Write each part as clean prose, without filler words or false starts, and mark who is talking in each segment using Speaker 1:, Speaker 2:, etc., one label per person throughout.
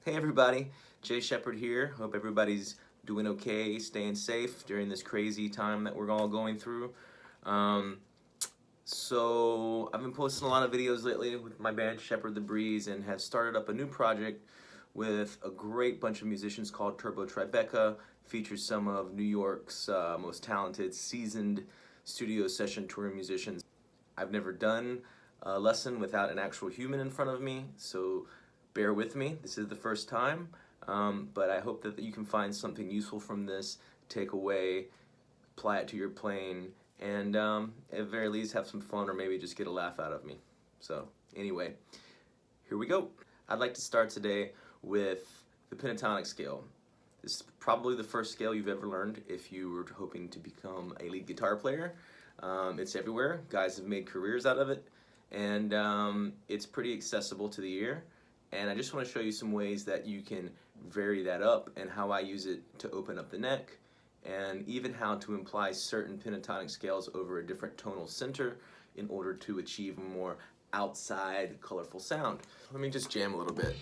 Speaker 1: Hey everybody, Jay Shepard here. Hope everybody's doing okay, staying safe during this crazy time that we're all going through. So I've been posting a lot of videos lately with my band Shepherd the Breeze and have started up a new project with a great bunch of musicians called Turbo Tribeca. Features some of New York's most talented, seasoned studio session touring musicians. I've never done a lesson without an actual human in front of me, so bear with me. This is the first time, but I hope that you can find something useful from this, take away, apply it to your playing, and at the very least have some fun or maybe just get a laugh out of me. So anyway, here we go. I'd like to start today with the pentatonic scale. This is probably the first scale you've ever learned if you were hoping to become a lead guitar player. It's everywhere. Guys have made careers out of it, and it's pretty accessible to the ear. And I just want to show you some ways that you can vary that up and how I use it to open up the neck, and even how to imply certain pentatonic scales over a different tonal center in order to achieve a more outside, colorful sound. Let me just jam a little bit.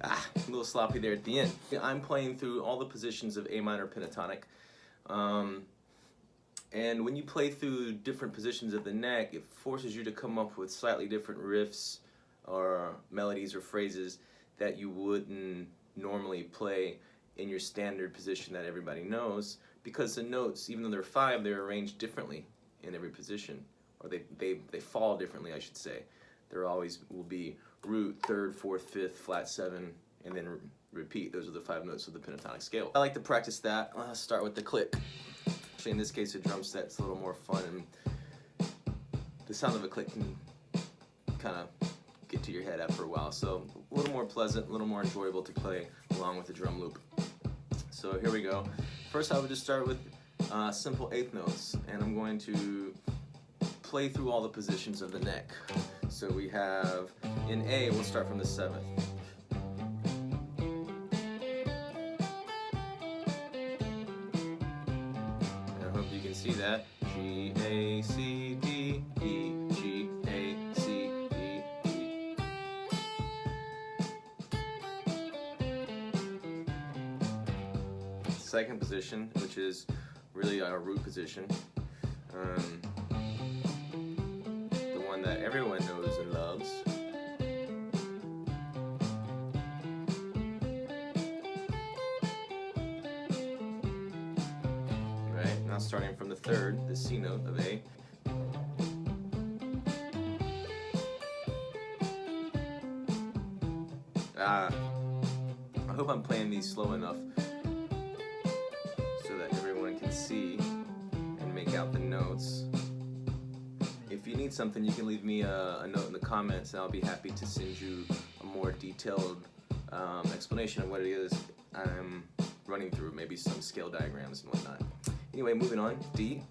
Speaker 1: A little sloppy there at the end. I'm playing through all the positions of A minor pentatonic, and when you play through different positions of the neck, it forces you to come up with slightly different riffs or melodies or phrases that you wouldn't normally play in your standard position that everybody knows, because the notes, even though they're five, they're arranged differently in every position, or they fall differently, I should say. There always will be root, third, fourth, fifth, flat seven, and then repeat. Those are the five notes of the pentatonic scale. I like to practice that. I'll start with the click. Actually, in this case, a drum set's a little more fun, and the sound of a click can kind of get to your head after a while. So a little more pleasant, a little more enjoyable to play along with the drum loop. So here we go. First, I would just start with simple eighth notes, and I'm going to play through all the positions of the neck. So we have, in A, we'll start from the seventh. See that? G, A, C, D, E, G, A, C, D, E. Second position, which is really our root position, the one that everyone knows and loves. Now starting from the third, the C note of A. I hope I'm playing these slow enough so that everyone can see and make out the notes. If you need something, you can leave me a note in the comments, and I'll be happy to send you a more detailed explanation of what it is I'm running through, maybe some scale diagrams and whatnot. Anyway, moving on, D.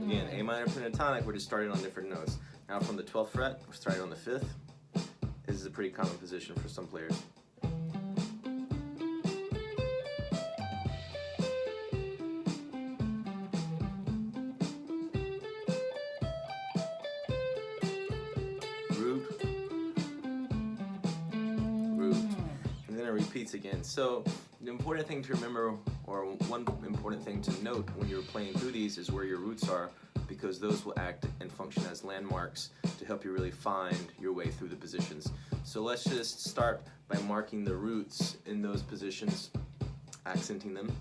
Speaker 1: Again, A minor pentatonic, we're just starting on different notes. Now from the 12th fret, we're starting on the 5th. This is a pretty common position for some players. Repeats again. So the important thing to remember, or one important thing to note when you're playing through these, is where your roots are because those will act and function as landmarks to help you really find your way through the positions. So let's just start by marking the roots in those positions, accenting them.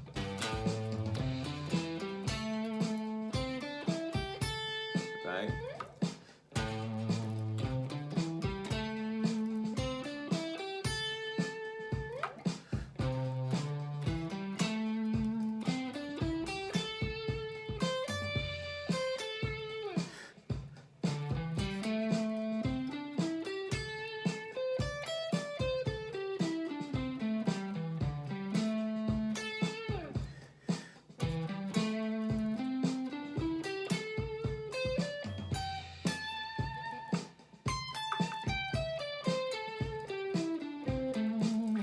Speaker 1: Right?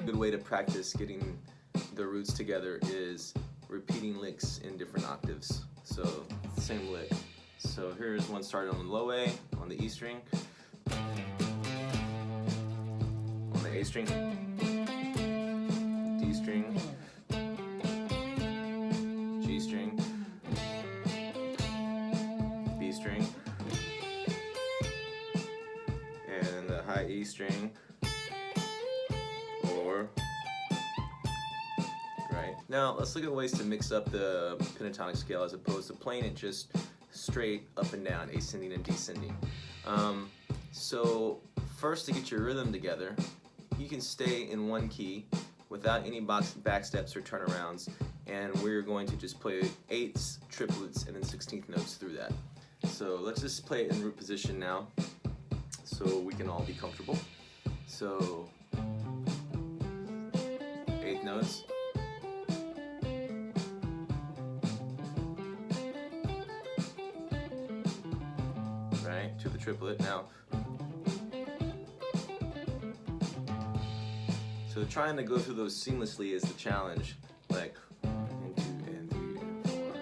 Speaker 1: Good way to practice getting the roots together is repeating licks in different octaves. So same lick. So here's one started on the low A, on the E string, on the A string, D string, G string, B string, and the high E string. Right. Now let's look at ways to mix up the pentatonic scale as opposed to playing it just straight up and down, ascending and descending. So first, to get your rhythm together, you can stay in one key without any backsteps or turnarounds, and we're going to just play eighths, triplets, and then 16th notes through that. So let's just play it in root position now so we can all be comfortable. So eighth notes. Right, to the triplet now. So trying to go through those seamlessly is the challenge. Like 1 and 2 and 3 and 4.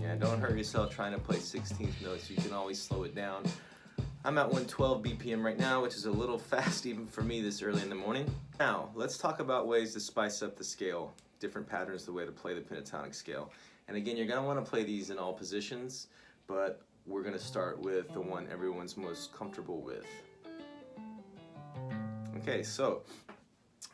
Speaker 1: Yeah, don't hurt yourself trying to play 16th notes. You can always slow it down. I'm at 112 BPM right now, which is a little fast even for me this early in the morning. Now, let's talk about ways to spice up the scale, different patterns, the way to play the pentatonic scale. And again, you're gonna wanna play these in all positions, but we're gonna start with the one everyone's most comfortable with. Okay, so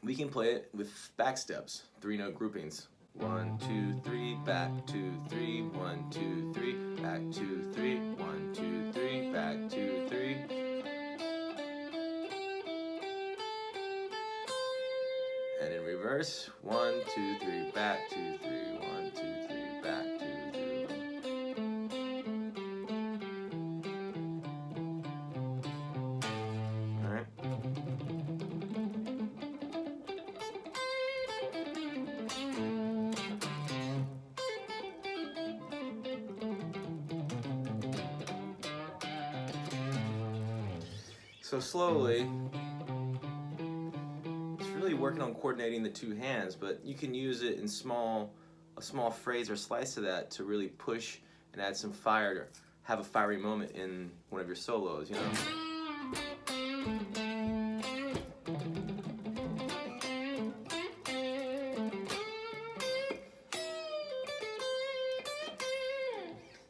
Speaker 1: we can play it with backsteps, 3-note groupings. 1, 2, 3, back 2, 3, 1, 2, 3, back 2, 3, 1, 2, 3, back 2, 3. And in reverse, 1, 2, 3, back 2, 3, 1, 2, 3, back 2, 3. All right. So slowly, it's really working on coordinating the two hands, but you can use it in a small phrase or slice of that to really push and add some fire, to have a fiery moment in one of your solos, you know?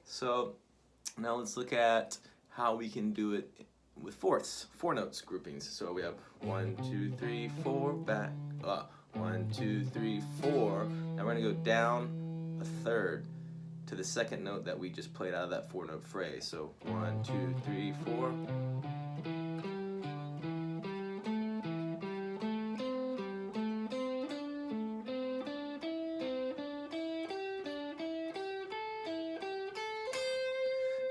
Speaker 1: So now let's look at how we can do it with fourths, 4 notes groupings. So we have 1, 2, 3, 4, back, 1, 2, 3, 4. Now we're gonna go down a third to the second note that we just played out of that 4-note phrase. So 1, 2, 3, 4.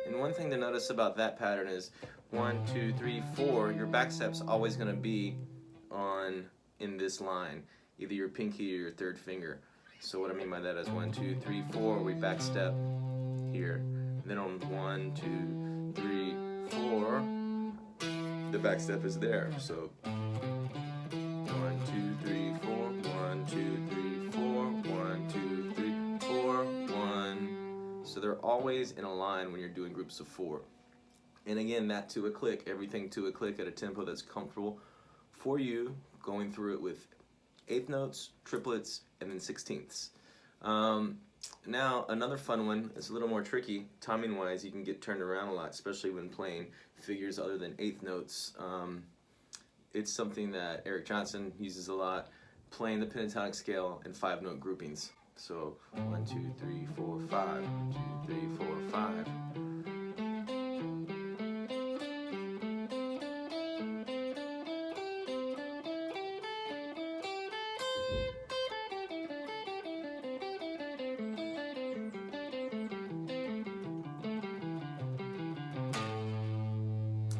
Speaker 1: And one thing to notice about that pattern is 1, 2, 3, 4, your backstep's always going to be in this line, either your pinky or your third finger. So what I mean by that is 1, 2, 3, 4, we backstep here. And then on 1, 2, 3, 4, the backstep is there. So 1, 2, 3, 4, 1, 2, 3, 4, 1, 2, 3, 4, 1. So they're always in a line when you're doing groups of 4. And again, that to a click, everything to a click at a tempo that's comfortable for you, going through it with eighth notes, triplets, and then sixteenths. Now another fun one is a little more tricky timing wise. You can get turned around a lot, especially when playing figures other than eighth notes. It's something that Eric Johnson uses a lot, playing the pentatonic scale in 5-note groupings. So 1, 2, 3, 4, 5, 1, 2, 3, 4, 5.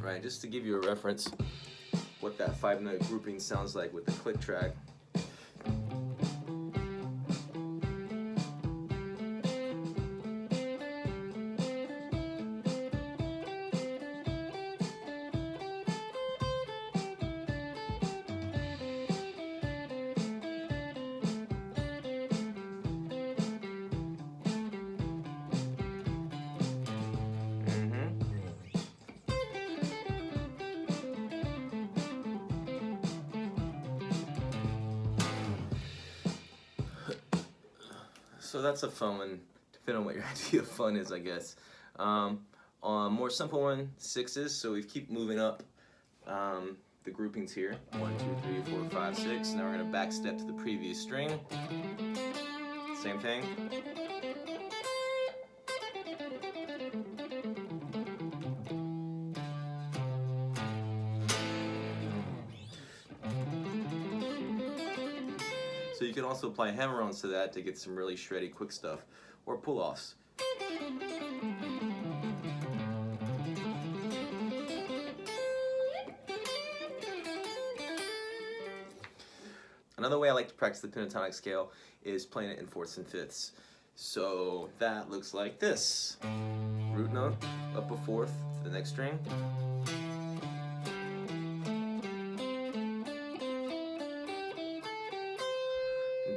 Speaker 1: Right, just to give you a reference, what that 5-note grouping sounds like with the click track. So that's a fun one, depending on what your idea of fun is, I guess. On a more simple one, 6s, so we keep moving up the groupings here. 1, 2, 3, 4, 5, 6. Now we're going to backstep to the previous string. Same thing. So you can also apply hammer-ons to that to get some really shreddy quick stuff, or pull-offs. Another way I like to practice the pentatonic scale is playing it in 4ths and 5ths. So that looks like this. Root note, up a 4th to the next string.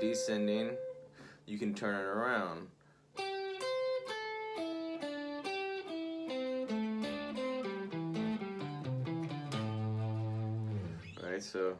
Speaker 1: Descending, you can turn it around. Right, so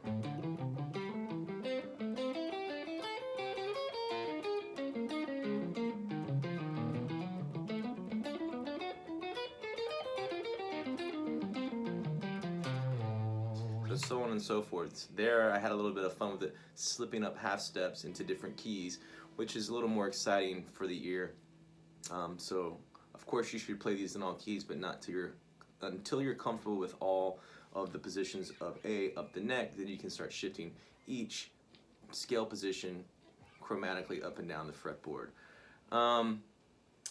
Speaker 1: so on and so forth. There I had a little bit of fun with it, slipping up half steps into different keys, which is a little more exciting for the ear. So of course you should play these in all keys, but not to until you're comfortable with all of the positions of A up the neck. Then you can start shifting each scale position chromatically up and down the fretboard.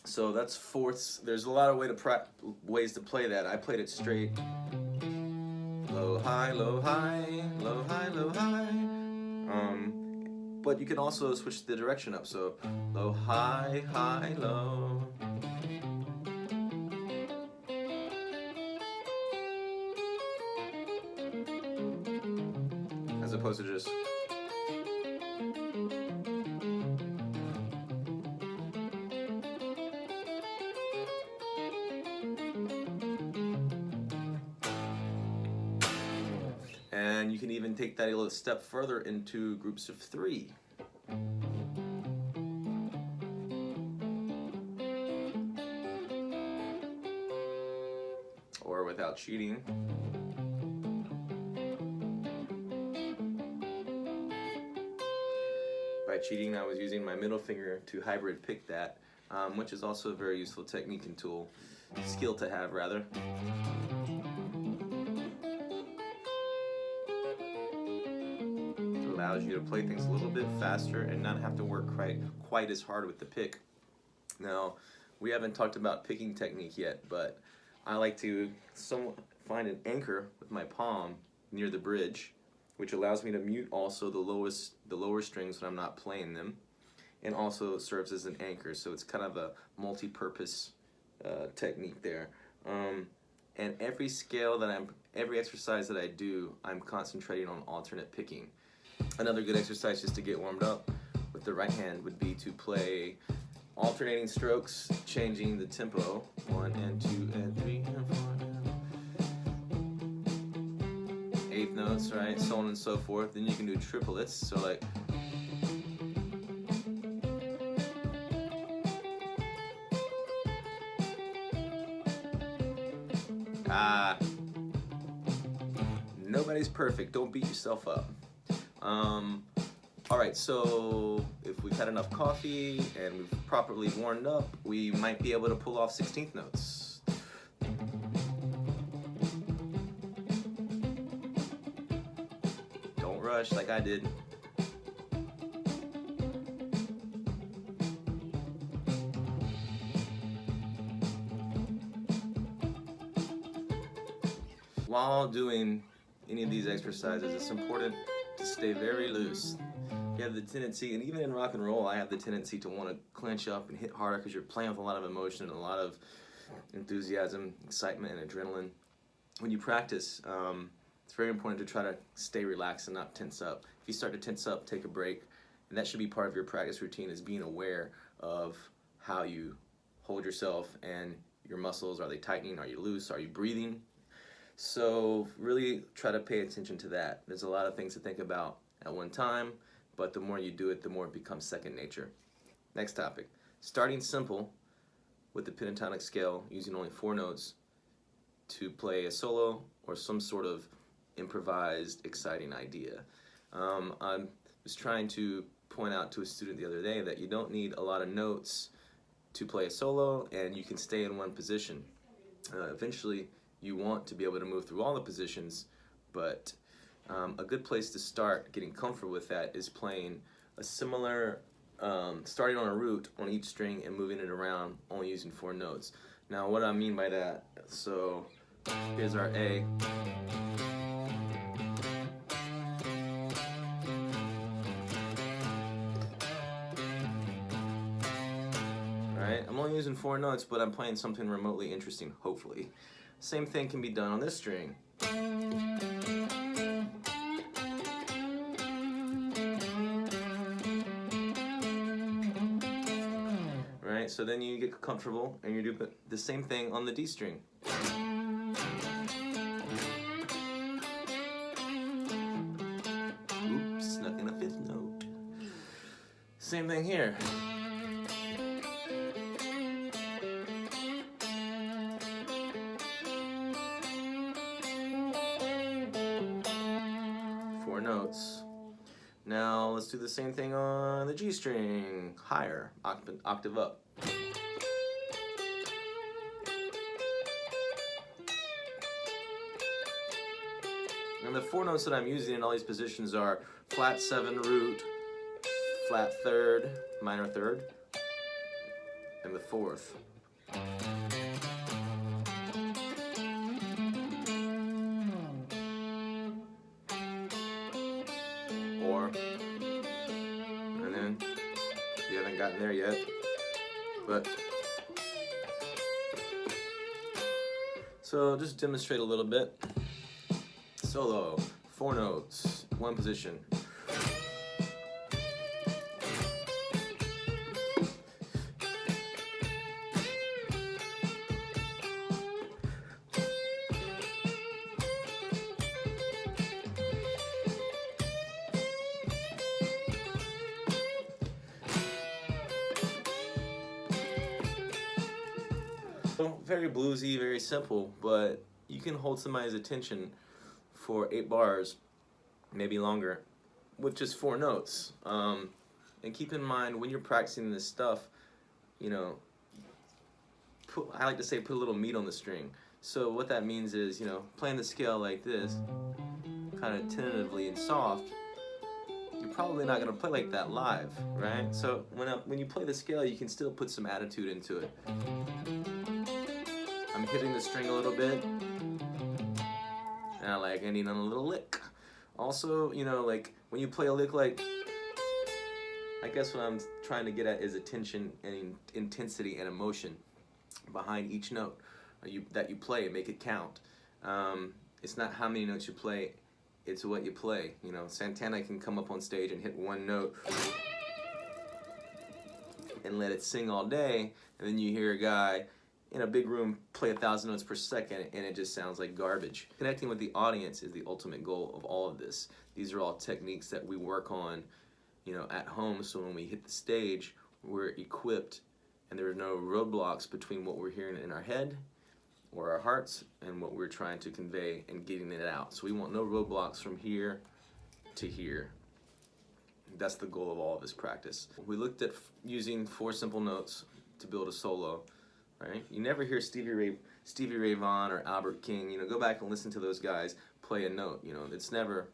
Speaker 1: So that's 4ths. There's a lot of ways to play that. I played it straight. Low, high, low, high, low, high, low, high. But you can also switch the direction up. So low, high, high, low. As opposed to just. And you can even take that a little step further into groups of 3. Or without cheating. By cheating, I was using my middle finger to hybrid pick that, which is also a very useful technique and tool, skill to have rather. Allows you to play things a little bit faster and not have to work quite as hard with the pick. Now, we haven't talked about picking technique yet, but I like to find an anchor with my palm near the bridge, which allows me to mute also the lower strings when I'm not playing them, and also serves as an anchor. So it's kind of a multi-purpose technique there. And every exercise that I do, I'm concentrating on alternate picking. Another good exercise just to get warmed up with the right hand would be to play alternating strokes, changing the tempo, 1 and 2 and 3 and 4 and 8th note. notes, right? So on and so forth. Then you can do triplets. So like. Nobody's perfect. Don't beat yourself up. All right, so if we've had enough coffee and we've properly warmed up, we might be able to pull off 16th notes. Don't rush like I did. While doing any of these exercises, it's important to stay very loose. You have the tendency, and even in rock and roll, I have the tendency to want to clench up and hit harder because you're playing with a lot of emotion, a lot of enthusiasm, excitement, and adrenaline. When you practice, it's very important to try to stay relaxed and not tense up. If you start to tense up, take a break, and that should be part of your practice routine, is being aware of how you hold yourself and your muscles. Are they tightening? Are you loose? Are you breathing? So really try to pay attention to that. There's a lot of things to think about at one time, but the more you do it, the more it becomes second nature. Next topic, starting simple with the pentatonic scale, using only 4 notes to play a solo or some sort of improvised, exciting idea. I was trying to point out to a student the other day that you don't need a lot of notes to play a solo, and you can stay in one position. Eventually, you want to be able to move through all the positions, but a good place to start getting comfortable with that is playing a similar, starting on a root on each string and moving it around, only using 4 notes. Now what I mean by that, so here's our A. Right? I'm only using 4 notes, but I'm playing something remotely interesting, hopefully. Same thing can be done on this string. Right, so then you get comfortable and you do the same thing on the D string. Oops, snuck in a 5th note. Same thing here. Notes. Now let's do the same thing on the G string, higher, octave up. And the 4 notes that I'm using in all these positions are flat 7 root, flat 3rd, minor 3rd, and the 4th. And then you haven't gotten there yet, but so just demonstrate a little bit. Solo, 4 notes, 1 position. Very bluesy, very simple, but you can hold somebody's attention for 8 bars, maybe longer, with just 4 notes. And keep in mind, when you're practicing this stuff, you know, I like to say put a little meat on the string. So what that means is, you know, playing the scale like this, kind of tentatively and soft, you're probably not going to play like that live, right? So when you play the scale, you can still put some attitude into it. I'm hitting the string a little bit, and I like ending on a little lick. Also, you know, like when you play a lick, like, I guess what I'm trying to get at is attention and intensity and emotion behind each note that you play. Make it count. It's not how many notes you play, it's what you play. You know, Santana can come up on stage and hit 1 note and let it sing all day, and then you hear a guy in a big room play 1,000 notes per second and it just sounds like garbage. Connecting with the audience is the ultimate goal of all of this. These are all techniques that we work on, at home, so when we hit the stage, we're equipped and there are no roadblocks between what we're hearing in our head or our hearts and what we're trying to convey and getting it out. So we want no roadblocks from here to here. That's the goal of all of this practice. We looked at using 4 simple notes to build a solo, right? You never hear Stevie Ray Vaughan or Albert King, go back and listen to those guys play a note, it's never.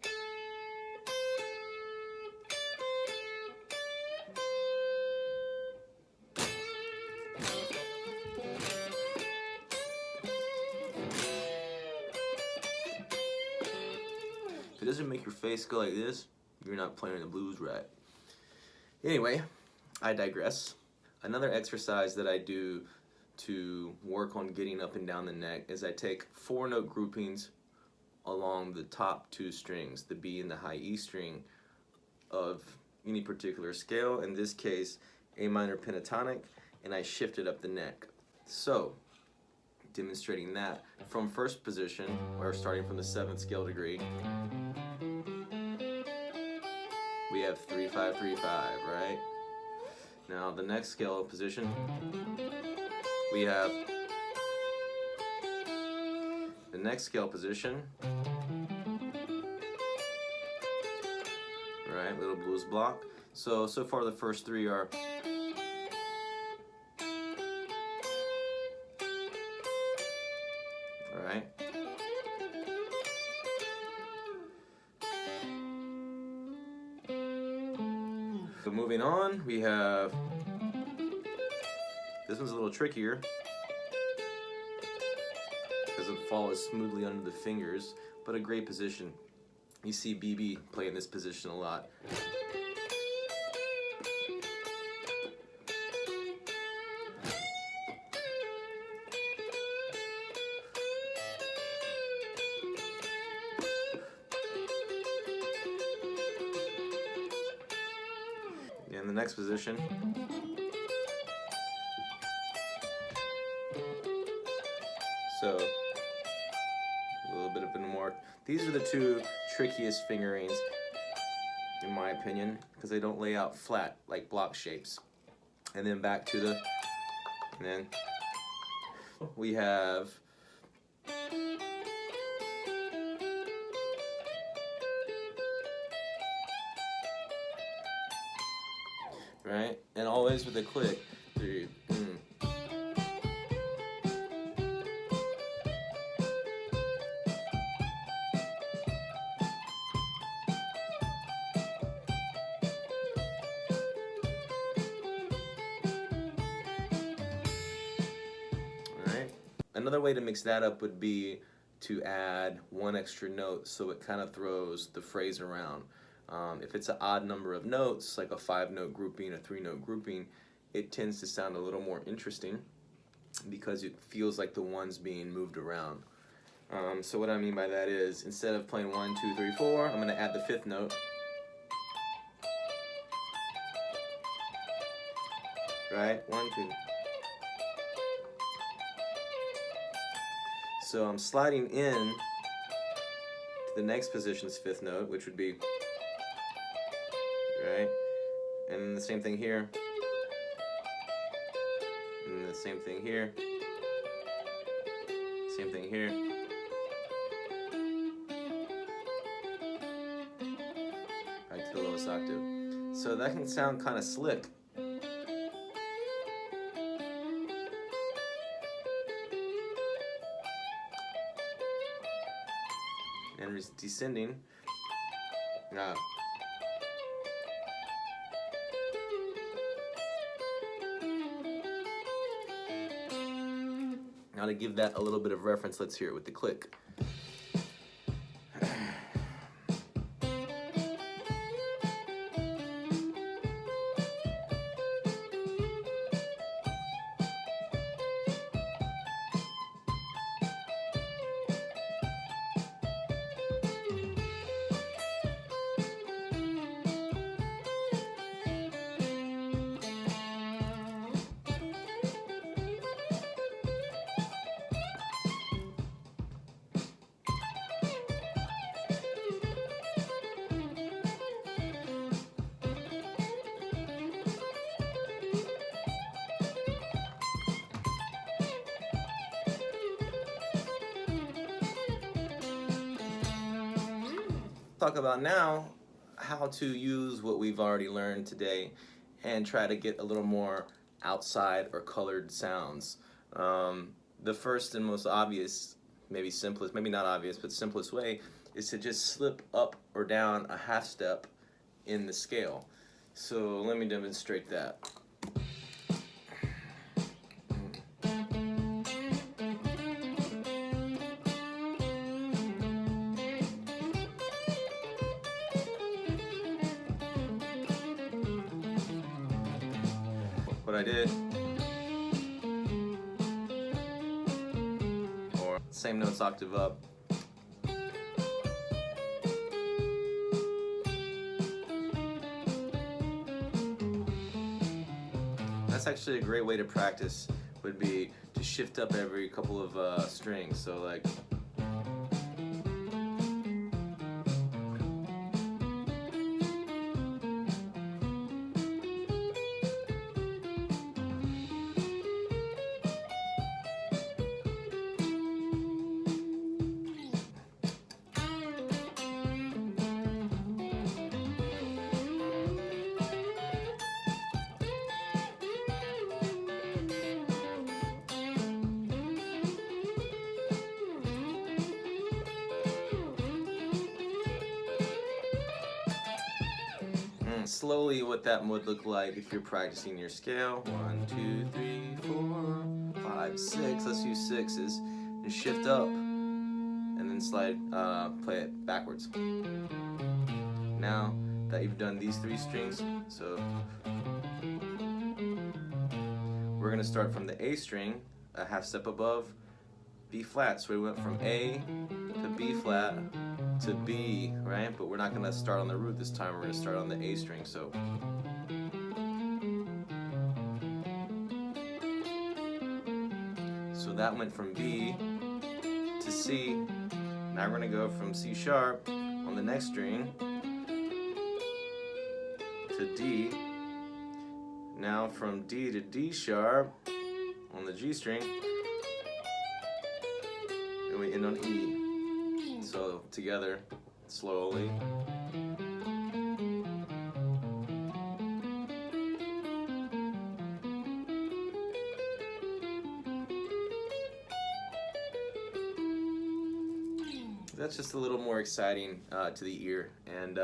Speaker 1: If it doesn't make your face go like this, you're not playing the blues right. Anyway, I digress. Another exercise that I do to work on getting up and down the neck is I take 4 note groupings along the top 2 strings, the B and the high E string of any particular scale, in this case A minor pentatonic, and I shift it up the neck. So, demonstrating that from first position, or starting from the 7th scale degree, we have 3 5 3 5, right? Now the next scale position, we have the next scale position, right? Little blues block. So far the first 3 are. All right. So moving on, we have, this one's a little trickier. Doesn't fall as smoothly under the fingers, but a great position. You see BB play in this position a lot. In the next position, so a little bit of a more. These are the 2 trickiest fingerings, in my opinion, because they don't lay out flat like block shapes. And then back to the, and then we have right, and always with a click. 3. Alright. Another way to mix that up would be to add 1 extra note, so it kind of throws the phrase around. If it's an odd number of notes, like a 5-note grouping, a 3-note grouping, it tends to sound a little more interesting because it feels like the one's being moved around. So what I mean by that is, instead of playing 1, 2, 3, 4, I'm going to add the 5th note. Right? 1, 2. So I'm sliding in to the next position's 5th note, which would be, right? And the same thing here. And the same thing here. Same thing here. Back to the lowest octave. So that can sound kind of slick. And descending. Now to give that a little bit of reference, let's hear it with the click. Talk about now how to use what we've already learned today and try to get a little more outside or colored sounds. The first and most obvious, maybe simplest, maybe not obvious, but simplest way is to just slip up or down a half step in the scale. So let me demonstrate that. What I did, or same notes octave up. That's actually a great way to practice, would be to shift up every couple of strings. So like, slowly what that would look like if you're practicing your scale. 1, 2, 3, 4, 5, 6. Let's use sixes and shift up and then slide, play it backwards. Now that you've done these 3 strings, so we're gonna start from the A string, a half step above B flat. So we went from A to B flat to B, right? But we're not gonna start on the root this time, we're gonna start on the A string. So that went from B to C. Now we're gonna go from C sharp on the next string to D. Now from D to D sharp on the G string, and we end on E. So together, slowly. That's just a little more exciting to the ear, and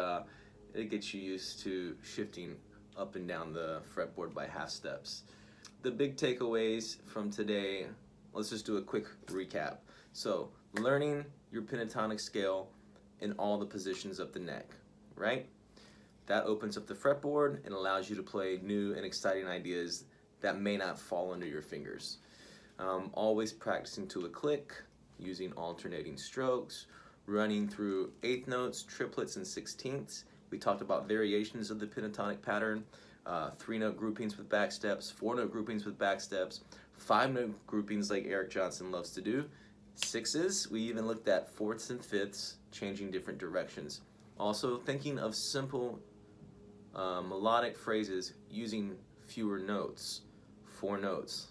Speaker 1: it gets you used to shifting up and down the fretboard by half steps. The big takeaways from today, let's just do a quick recap. So, learning your pentatonic scale in all the positions of the neck, right? That opens up the fretboard and allows you to play new and exciting ideas that may not fall under your fingers. Always practicing to a click, using alternating strokes, running through eighth notes, triplets, and sixteenths. We talked about variations of the pentatonic pattern, 3-note groupings with backsteps, 4-note groupings with backsteps, 5-note groupings like Eric Johnson loves to do, 6s. We even looked at 4ths and 5ths, changing different directions. Also thinking of simple melodic phrases using fewer notes, 4 notes,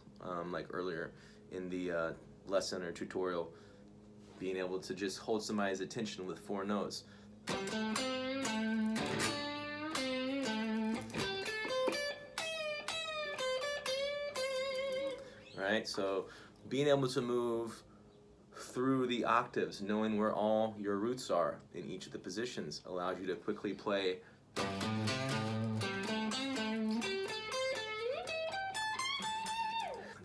Speaker 1: like earlier in the lesson or tutorial, being able to just hold somebody's attention with 4 notes. Right, so being able to move through the octaves, knowing where all your roots are in each of the positions, allows you to quickly play.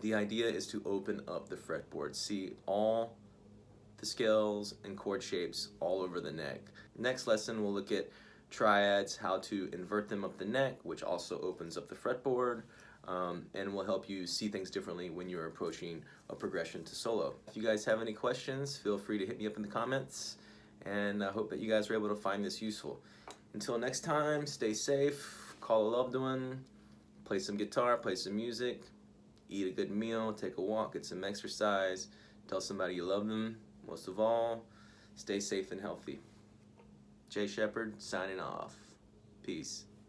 Speaker 1: The idea is to open up the fretboard, see all the scales and chord shapes all over the neck. Next lesson we'll look at triads, how to invert them up the neck, which also opens up the fretboard, and will help you see things differently when you're approaching a progression to solo. If you guys have any questions, feel free to hit me up in the comments, and I hope that you guys were able to find this useful. Until next time, stay safe, call a loved one, play some guitar, play some music, eat a good meal, take a walk, get some exercise, tell somebody you love them. Most of all, stay safe and healthy. Jay Shepard signing off. Peace.